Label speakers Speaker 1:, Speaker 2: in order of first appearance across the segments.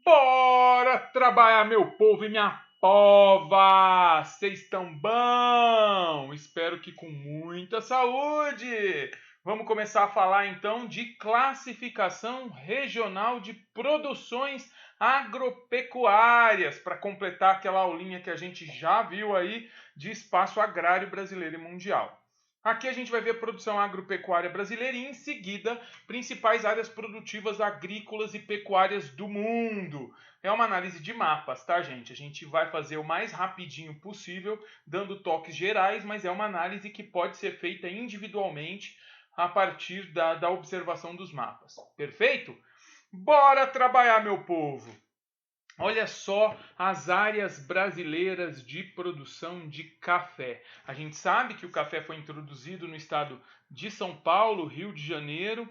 Speaker 1: Bora trabalhar, meu povo e minha pova! Vocês estão bom? Espero que com muita saúde! Vamos começar a falar então de classificação regional de produções agropecuárias, para completar aquela aulinha que a gente já viu aí de espaço agrário brasileiro e mundial. Aqui a gente vai ver a produção agropecuária brasileira e, em seguida, principais áreas produtivas agrícolas e pecuárias do mundo. É uma análise de mapas, tá, gente? A gente vai fazer o mais rapidinho possível, dando toques gerais, mas é uma análise que pode ser feita individualmente a partir da observação dos mapas. Perfeito? Bora trabalhar, meu povo! Olha só as áreas brasileiras de produção de café. A gente sabe que o café foi introduzido no estado de São Paulo, Rio de Janeiro,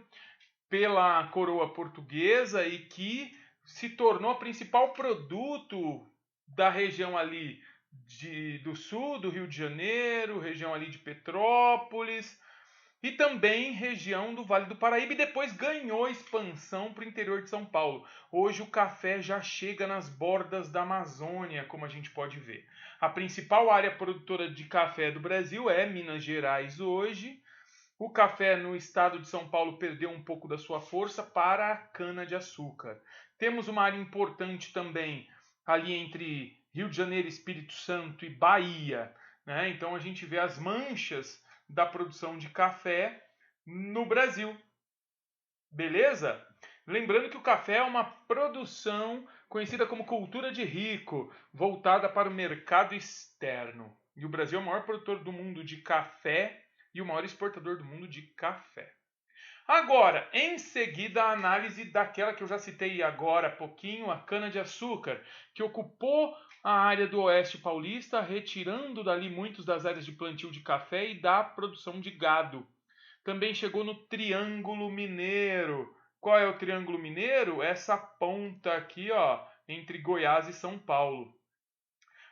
Speaker 1: pela coroa portuguesa e que se tornou o principal produto da região ali do sul do Rio de Janeiro, região ali de Petrópolis, e também região do Vale do Paraíba, e depois ganhou expansão para o interior de São Paulo. Hoje o café já chega nas bordas da Amazônia, como a gente pode ver. A principal área produtora de café do Brasil é Minas Gerais hoje. O café no estado de São Paulo perdeu um pouco da sua força para a cana-de-açúcar. Temos uma área importante também ali entre Rio de Janeiro, Espírito Santo e Bahia, né? Então a gente vê as manchas da produção de café no Brasil. Beleza? Lembrando que o café é uma produção conhecida como cultura de rico, voltada para o mercado externo. E o Brasil é o maior produtor do mundo de café e o maior exportador do mundo de café. Agora, em seguida, a análise daquela que eu já citei agora há pouquinho, a cana-de-açúcar, que ocupou a área do oeste paulista, retirando dali muitas das áreas de plantio de café e da produção de gado. Também chegou no Triângulo Mineiro. Qual é o Triângulo Mineiro? Essa ponta aqui, ó, entre Goiás e São Paulo.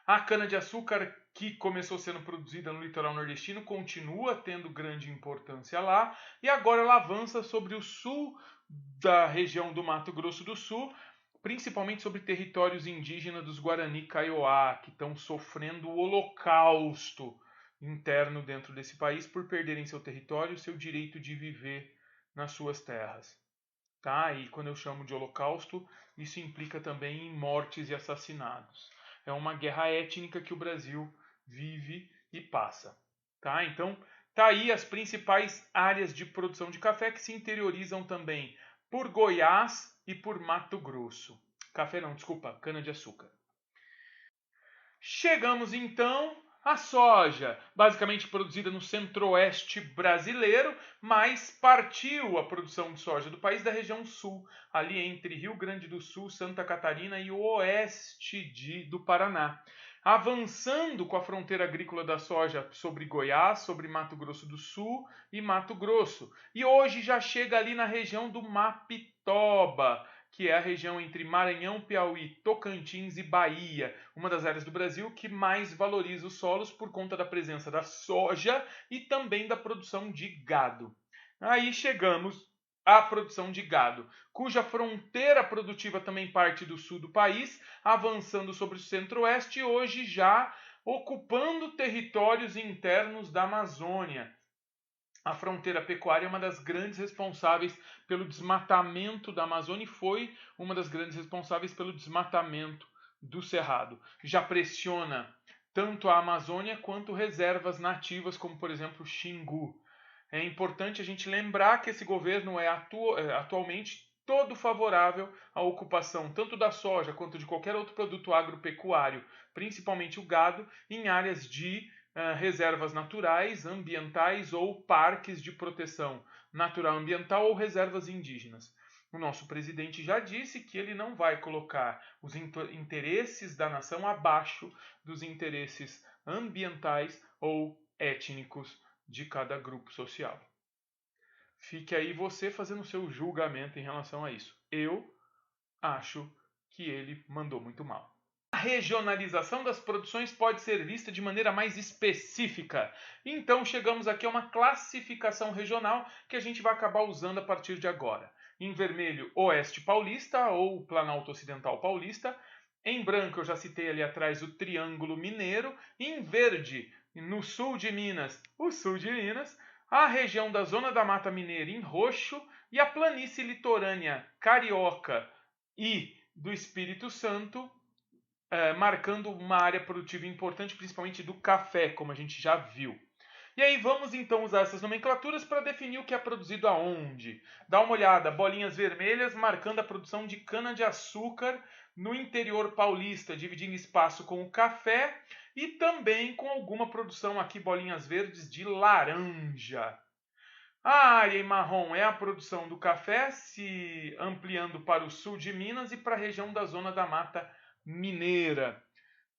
Speaker 1: A cana-de-açúcar, que começou sendo produzida no litoral nordestino, continua tendo grande importância lá, e agora ela avança sobre o sul da região do Mato Grosso do Sul, principalmente sobre territórios indígenas dos Guarani Kaiowá, que estão sofrendo o holocausto interno dentro desse país por perderem seu território e seu direito de viver nas suas terras. Tá? E quando eu chamo de holocausto, isso implica também em mortes e assassinatos. É uma guerra étnica que o Brasil vive e passa. Tá? Então, tá aí as principais áreas de produção de café que se interiorizam também por Goiás e por Mato Grosso. Café não, desculpa, cana-de-açúcar. Chegamos então à soja, basicamente produzida no centro-oeste brasileiro, mas partiu a produção de soja do país da região sul, ali entre Rio Grande do Sul, Santa Catarina e o oeste do Paraná. Avançando com a fronteira agrícola da soja sobre Goiás, sobre Mato Grosso do Sul e Mato Grosso. E hoje já chega ali na região do Mapitoba, que é a região entre Maranhão, Piauí, Tocantins e Bahia, uma das áreas do Brasil que mais valoriza os solos por conta da presença da soja e também da produção de gado. Aí chegamos à produção de gado, cuja fronteira produtiva também parte do sul do país, avançando sobre o centro-oeste e hoje já ocupando territórios internos da Amazônia. A fronteira pecuária é uma das grandes responsáveis pelo desmatamento da Amazônia e foi uma das grandes responsáveis pelo desmatamento do Cerrado. Já pressiona tanto a Amazônia quanto reservas nativas, como por exemplo o Xingu. É importante a gente lembrar que esse governo é atualmente todo favorável à ocupação tanto da soja quanto de qualquer outro produto agropecuário, principalmente o gado, em áreas de reservas naturais, ambientais ou parques de proteção natural ambiental ou reservas indígenas. O nosso presidente já disse que ele não vai colocar os interesses da nação abaixo dos interesses ambientais ou étnicos de cada grupo social. Fique aí você fazendo o seu julgamento em relação a isso. Eu acho que ele mandou muito mal. A regionalização das produções pode ser vista de maneira mais específica. Então chegamos aqui a uma classificação regional que a gente vai acabar usando a partir de agora. Em vermelho, Oeste Paulista ou Planalto Ocidental Paulista. Em branco, eu já citei ali atrás o Triângulo Mineiro. Em verde, no sul de Minas, o sul de Minas. A região da Zona da Mata Mineira em roxo. E a planície litorânea carioca e do Espírito Santo, marcando uma área produtiva importante, principalmente do café, como a gente já viu. E aí vamos então usar essas nomenclaturas para definir o que é produzido aonde. Dá uma olhada, bolinhas vermelhas marcando a produção de cana-de-açúcar no interior paulista, dividindo espaço com o café e também com alguma produção aqui, bolinhas verdes, de laranja. A área em marrom é a produção do café, se ampliando para o sul de Minas e para a região da Zona da Mata Mineira.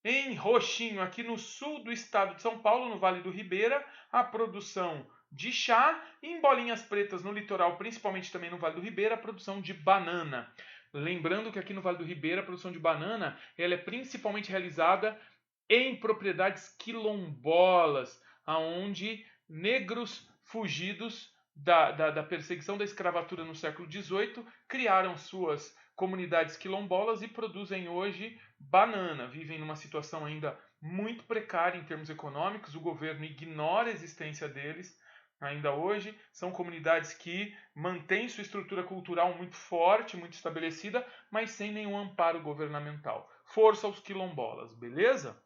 Speaker 1: Em roxinho, aqui no sul do estado de São Paulo, no Vale do Ribeira, a produção de chá. E em bolinhas pretas no litoral, principalmente também no Vale do Ribeira, a produção de banana. Lembrando que aqui no Vale do Ribeira, a produção de banana ela é principalmente realizada em propriedades quilombolas, onde negros fugidos da perseguição da escravatura no século XVIII criaram suas comunidades quilombolas e produzem hoje banana. Vivem numa situação ainda muito precária em termos econômicos, o governo ignora a existência deles ainda hoje. São comunidades que mantêm sua estrutura cultural muito forte, muito estabelecida, mas sem nenhum amparo governamental. Força aos quilombolas, beleza?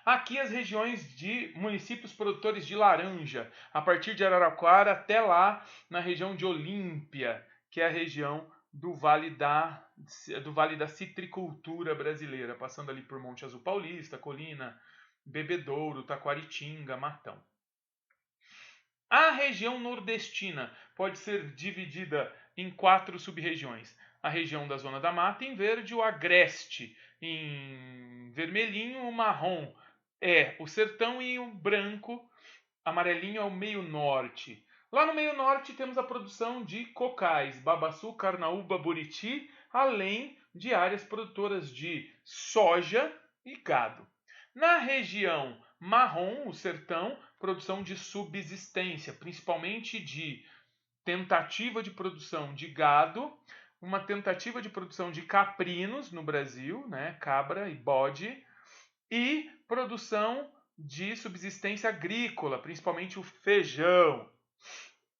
Speaker 1: Aqui as regiões de municípios produtores de laranja, a partir de Araraquara até lá na região de Olímpia, que é a região do Vale da Citricultura brasileira, passando ali por Monte Azul Paulista, Colina, Bebedouro, Taquaritinga, Matão. A região nordestina pode ser dividida em 4 sub-regiões. A região da Zona da Mata em verde, o agreste em vermelhinho, o marrom é o sertão e o branco, amarelinho é o meio norte. Lá no meio norte temos a produção de cocais, babaçu, carnaúba, buriti, além de áreas produtoras de soja e gado. Na região marrom, o sertão, produção de subsistência, principalmente de tentativa de produção de gado, uma tentativa de produção de caprinos no Brasil, né, cabra e bode, e produção de subsistência agrícola, principalmente o feijão.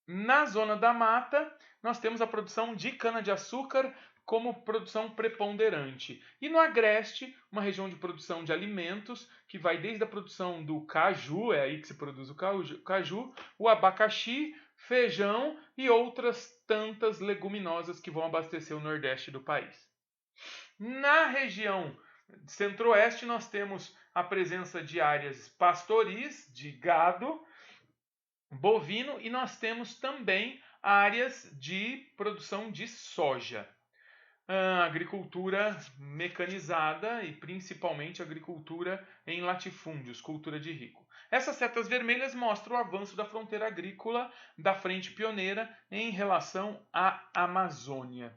Speaker 1: Na zona da mata, nós temos a produção de cana-de-açúcar como produção preponderante. E no agreste, uma região de produção de alimentos, que vai desde a produção do caju, é aí que se produz o caju, o abacaxi, feijão e outras tantas leguminosas que vão abastecer o nordeste do país. Na região centro-oeste, nós temos a presença de áreas pastoris, de gado, bovino, e nós temos também áreas de produção de soja. Agricultura mecanizada e principalmente agricultura em latifúndios, cultura de rico. Essas setas vermelhas mostram o avanço da fronteira agrícola da frente pioneira em relação à Amazônia.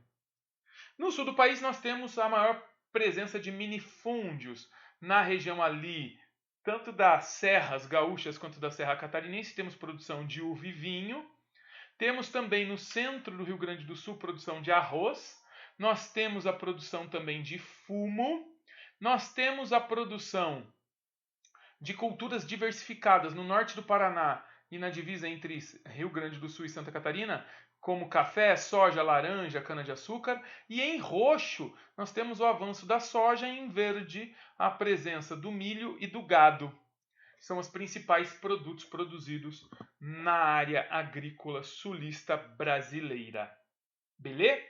Speaker 1: No sul do país nós temos a maior presença de minifúndios na região ali, tanto das serras gaúchas quanto da Serra Catarinense, temos produção de uva e vinho. Temos também no centro do Rio Grande do Sul produção de arroz. Nós temos a produção também de fumo. Nós temos a produção de culturas diversificadas no norte do Paraná e na divisa entre Rio Grande do Sul e Santa Catarina, como café, soja, laranja, cana-de-açúcar. E em roxo nós temos o avanço da soja, e em verde a presença do milho e do gado. São os principais produtos produzidos na área agrícola sulista brasileira. Beleza?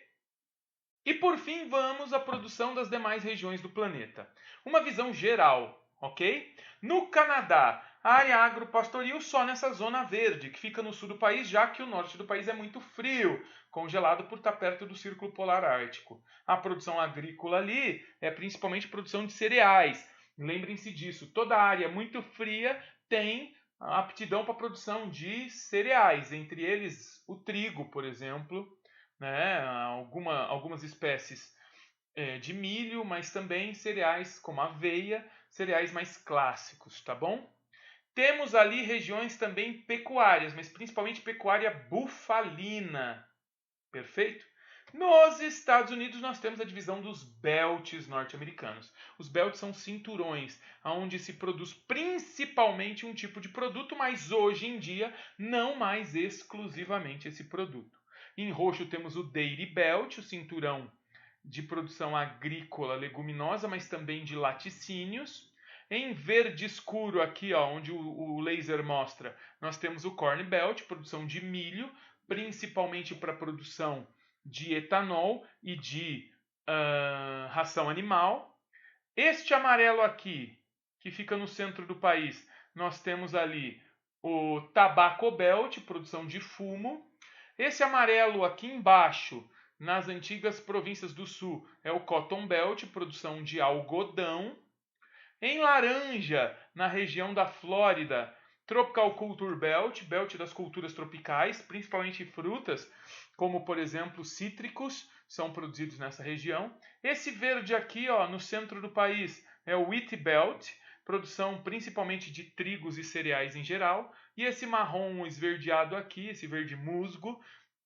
Speaker 1: E por fim vamos à produção das demais regiões do planeta. Uma visão geral, ok? No Canadá, a área agropastoril só nessa zona verde, que fica no sul do país, já que o norte do país é muito frio, congelado por estar perto do Círculo Polar Ártico. A produção agrícola ali é principalmente produção de cereais. Lembrem-se disso, toda a área muito fria tem aptidão para a produção de cereais, entre eles o trigo, por exemplo, né? Algumas espécies de milho, mas também cereais como aveia, cereais mais clássicos, tá bom? Temos ali regiões também pecuárias, mas principalmente pecuária bufalina. Perfeito? Nos Estados Unidos nós temos a divisão dos belts norte-americanos. Os belts são cinturões, onde se produz principalmente um tipo de produto, mas hoje em dia não mais exclusivamente esse produto. Em roxo temos o Dairy Belt, o cinturão de produção agrícola leguminosa, mas também de laticínios. Em verde escuro aqui, ó, onde o laser mostra, nós temos o Corn Belt, produção de milho, principalmente para produção de etanol e de ração animal. Este amarelo aqui, que fica no centro do país, nós temos ali o Tobacco Belt, produção de fumo. Esse amarelo aqui embaixo, nas antigas províncias do sul, é o Cotton Belt, produção de algodão. Em laranja, na região da Flórida, Tropical Culture Belt, belt das culturas tropicais, principalmente frutas, como por exemplo cítricos, são produzidos nessa região. Esse verde aqui, ó, no centro do país, é o Wheat Belt, produção principalmente de trigos e cereais em geral. E esse marrom esverdeado aqui, esse verde musgo,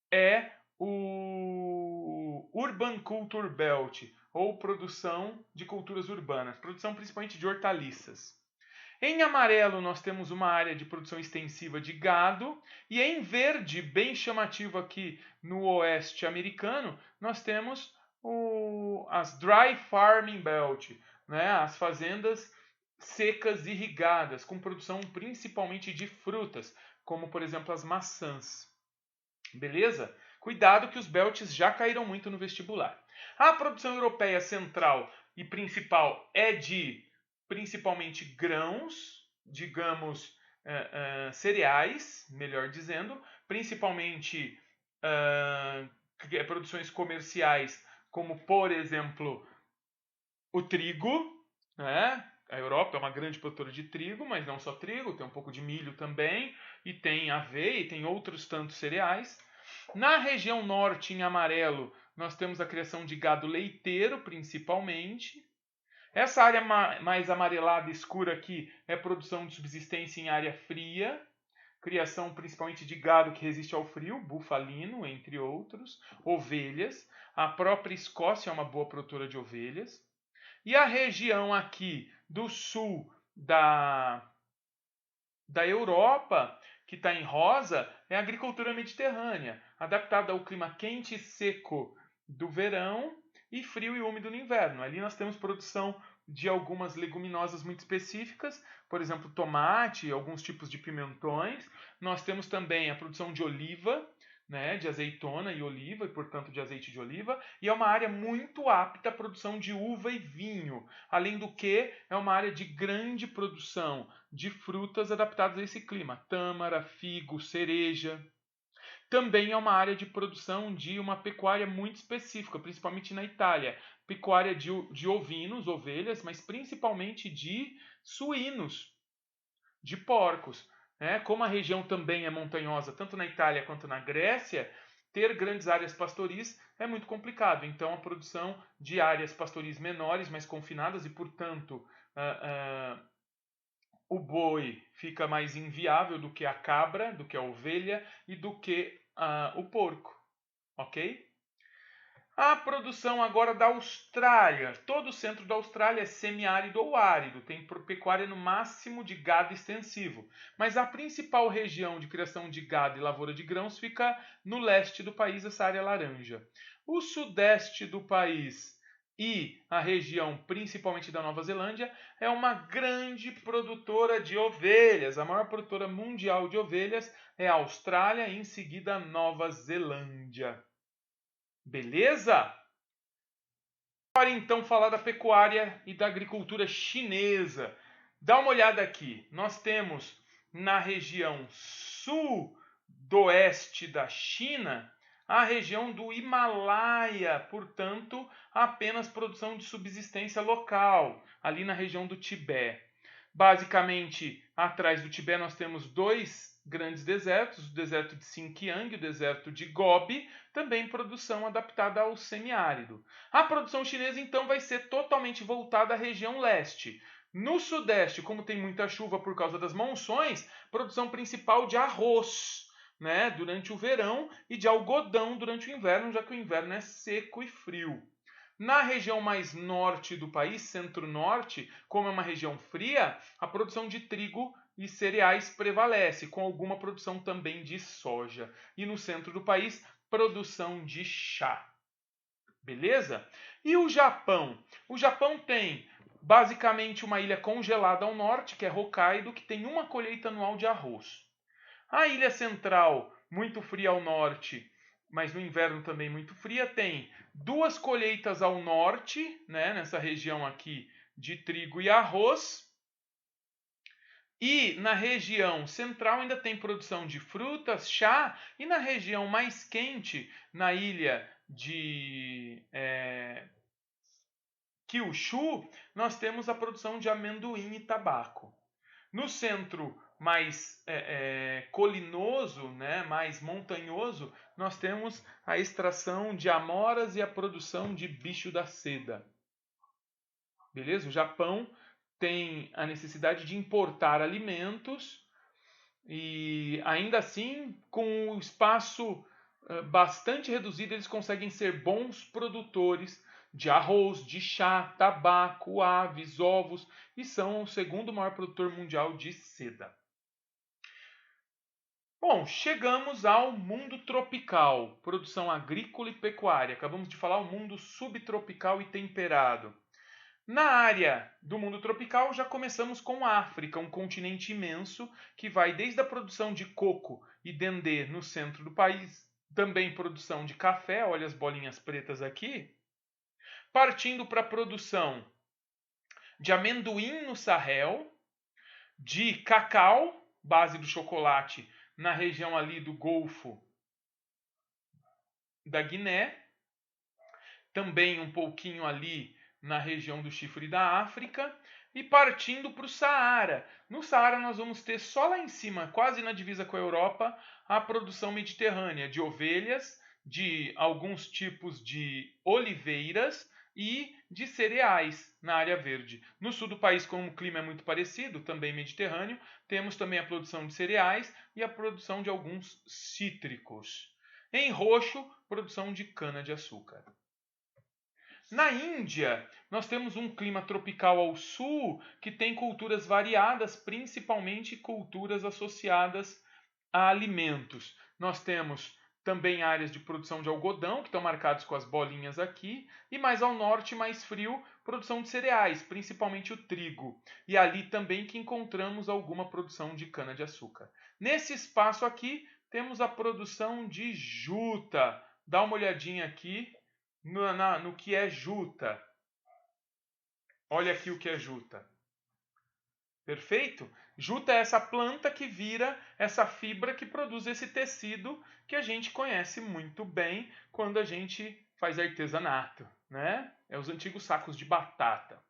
Speaker 1: é o Urban Culture Belt, ou produção de culturas urbanas, produção principalmente de hortaliças. Em amarelo nós temos uma área de produção extensiva de gado, e em verde, bem chamativo aqui no oeste americano, nós temos as Dry Farming Belt, né? As fazendas secas irrigadas, com produção principalmente de frutas, como por exemplo as maçãs. Beleza? Cuidado que os belts já caíram muito no vestibular. A produção europeia central e principal é de principalmente grãos, digamos cereais, melhor dizendo, principalmente produções comerciais, como por exemplo o trigo, né? A Europa é uma grande produtora de trigo, mas não só trigo, tem um pouco de milho também, e tem aveia, e tem outros tantos cereais. Na região norte, em amarelo, nós temos a criação de gado leiteiro, principalmente. Essa área mais amarelada escura aqui é produção de subsistência em área fria, criação principalmente de gado que resiste ao frio, bufalino, entre outros, ovelhas. A própria Escócia é uma boa produtora de ovelhas. E a região aqui do sul da Europa, que está em rosa, é a agricultura mediterrânea, adaptada ao clima quente e seco do verão e frio e úmido no inverno. Ali nós temos produção de algumas leguminosas muito específicas, por exemplo, tomate, alguns tipos de pimentões. Nós temos também a produção de oliva, né, de azeitona e oliva, e portanto de azeite de oliva, e é uma área muito apta à produção de uva e vinho, além do que é uma área de grande produção de frutas adaptadas a esse clima, tâmara, figo, cereja. Também é uma área de produção de uma pecuária muito específica, principalmente na Itália, pecuária de ovinos, ovelhas, mas principalmente de suínos, de porcos. Como a região também é montanhosa, tanto na Itália quanto na Grécia, ter grandes áreas pastoris é muito complicado. Então, a produção de áreas pastoris menores, mais confinadas, e, portanto, o boi fica mais inviável do que a cabra, do que a ovelha e do que o porco. Ok? A produção agora da Austrália. Todo o centro da Austrália é semiárido ou árido, tem pecuária no máximo de gado extensivo. Mas a principal região de criação de gado e lavoura de grãos fica no leste do país, essa área laranja. O sudeste do país e a região principalmente da Nova Zelândia é uma grande produtora de ovelhas. A maior produtora mundial de ovelhas é a Austrália e em seguida a Nova Zelândia. Beleza? Agora então falar da pecuária e da agricultura chinesa. Dá uma olhada aqui. Nós temos na região sudoeste da China a região do Himalaia, portanto, apenas produção de subsistência local, ali na região do Tibete. Basicamente, atrás do Tibete nós temos dois grandes desertos, o deserto de Xinjiang e o deserto de Gobi, também produção adaptada ao semiárido. A produção chinesa, então, vai ser totalmente voltada à região leste. No sudeste, como tem muita chuva por causa das monções, produção principal de arroz. né, durante o verão e de algodão durante o inverno, já que o inverno é seco e frio. Na região mais norte do país, centro-norte, como é uma região fria, a produção de trigo e cereais prevalece, com alguma produção também de soja. E no centro do país, produção de chá. Beleza? E o Japão? O Japão tem basicamente uma ilha congelada ao norte, que é Hokkaido, que tem uma colheita anual de arroz. A ilha central, muito fria ao norte, mas no inverno também muito fria, tem duas colheitas ao norte, né, nessa região aqui de trigo e arroz. E na região central ainda tem produção de frutas, chá, e na região mais quente, na ilha de Kyushu, nós temos a produção de amendoim e tabaco. No centro mais colinoso, né, mais montanhoso, nós temos a extração de amoras e a produção de bicho da seda. Beleza? O Japão tem a necessidade de importar alimentos e ainda assim, com o espaço bastante reduzido, eles conseguem ser bons produtores de arroz, de chá, tabaco, aves, ovos e são o segundo maior produtor mundial de seda. Bom, chegamos ao mundo tropical, produção agrícola e pecuária. Acabamos de falar o mundo subtropical e temperado. Na área do mundo tropical, já começamos com a África, um continente imenso que vai desde a produção de coco e dendê no centro do país, também produção de café, olha as bolinhas pretas aqui, partindo para a produção de amendoim no Sahel, de cacau, base do chocolate, na região ali do Golfo da Guiné, também um pouquinho ali na região do Chifre da África, e partindo para o Saara. No Saara nós vamos ter só lá em cima, quase na divisa com a Europa, a produção mediterrânea de ovelhas, de alguns tipos de oliveiras e de cereais na área verde. No sul do país, como o clima é muito parecido, também mediterrâneo, temos também a produção de cereais e a produção de alguns cítricos. Em roxo, produção de cana-de-açúcar. Na Índia, nós temos um clima tropical ao sul que tem culturas variadas, principalmente culturas associadas a alimentos. Nós temos também áreas de produção de algodão, que estão marcados com as bolinhas aqui, e mais ao norte, mais frio, produção de cereais, principalmente o trigo. E ali também que encontramos alguma produção de cana-de-açúcar. Nesse espaço aqui, temos a produção de juta. Dá uma olhadinha aqui no que é juta. Olha aqui o que é juta. Perfeito? Juta é essa planta que vira essa fibra que produz esse tecido que a gente conhece muito bem quando a gente faz artesanato, né? É os antigos sacos de batata.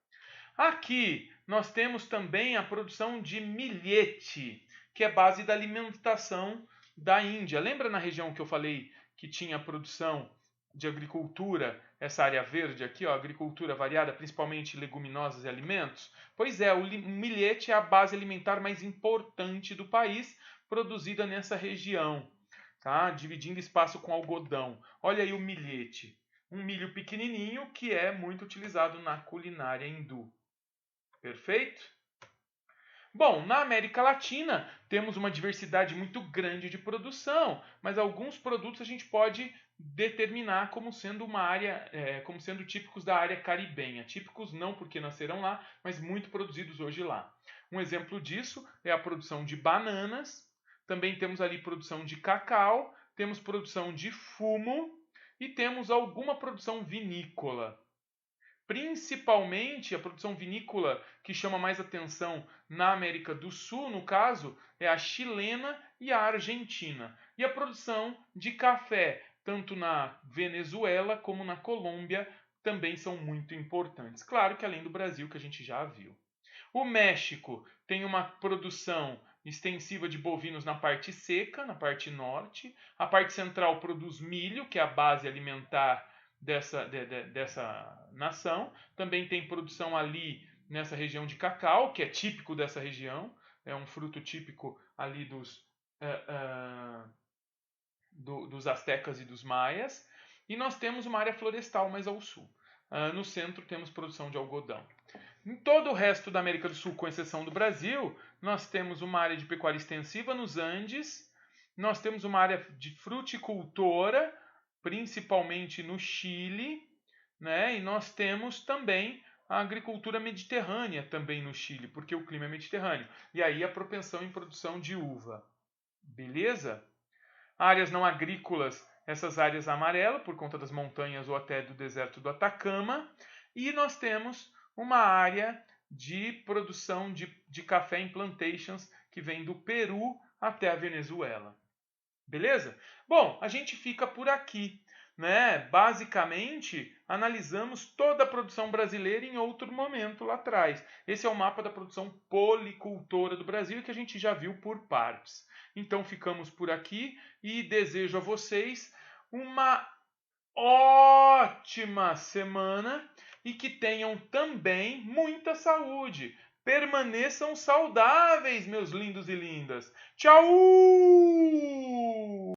Speaker 1: Aqui nós temos também a produção de milhete, que é base da alimentação da Índia. Lembra na região que eu falei que tinha produção de agricultura, essa área verde aqui, ó, agricultura variada, principalmente leguminosas e alimentos? Pois é, o milhete é a base alimentar mais importante do país, produzida nessa região, tá? Dividindo espaço com algodão. Olha aí o milhete, um milho pequenininho que é muito utilizado na culinária hindu. Perfeito? Bom, na América Latina temos uma diversidade muito grande de produção, mas alguns produtos a gente pode determinar como sendo uma área, como sendo típicos da área caribenha. Típicos não porque nasceram lá, mas muito produzidos hoje lá. Um exemplo disso é a produção de bananas. Também temos ali produção de cacau, temos produção de fumo e temos alguma produção vinícola. Principalmente a produção vinícola que chama mais atenção na América do Sul, no caso, é a chilena e a argentina. E a produção de café, tanto na Venezuela como na Colômbia, também são muito importantes. Claro que além do Brasil, que a gente já viu. O México tem uma produção extensiva de bovinos na parte seca, na parte norte. A parte central produz milho, que é a base alimentar dessa nação. Também tem produção ali nessa região de cacau, que é típico dessa região. É um fruto típico ali dos astecas e dos maias. E nós temos uma área florestal mais ao sul. No centro temos produção de algodão. Em todo o resto da América do Sul, com exceção do Brasil, nós temos uma área de pecuária extensiva nos Andes, nós temos uma área de fruticultora, principalmente no Chile, né? E nós temos também a agricultura mediterrânea também no Chile, porque o clima é mediterrâneo. E aí a propensão em produção de uva. Beleza? Áreas não agrícolas, essas áreas amarelas, por conta das montanhas ou até do deserto do Atacama. E nós temos uma área de produção de café em plantations que vem do Peru até a Venezuela. Beleza? Bom, a gente fica por aqui. Né? Basicamente, analisamos toda a produção brasileira em outro momento lá atrás. Esse é o mapa da produção policultora do Brasil que a gente já viu por partes. Então ficamos por aqui e desejo a vocês uma ótima semana e que tenham também muita saúde. Permaneçam saudáveis, meus lindos e lindas. Tchau!